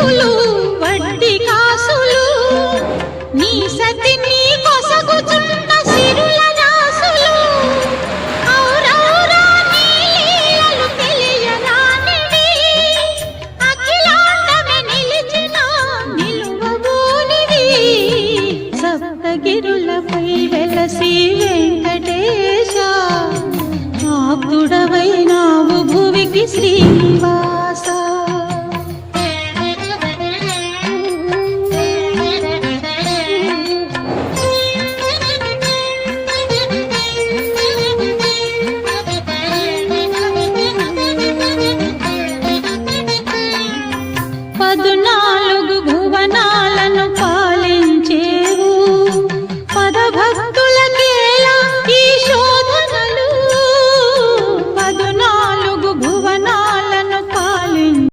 చినుకులు వడ్డీ కాసులు నీ సతిని కొసగుచున్న సిరుల రాసులు ఔరౌరా నీ లీలలు తెలియరానివి అఖిలాండమే నిలిచిన నిలువబోనివి సప్తగిరులపై వెలసి వెంకటేశ ఆప్తుడవైనావు భువికి శ్రీనివాస పదునా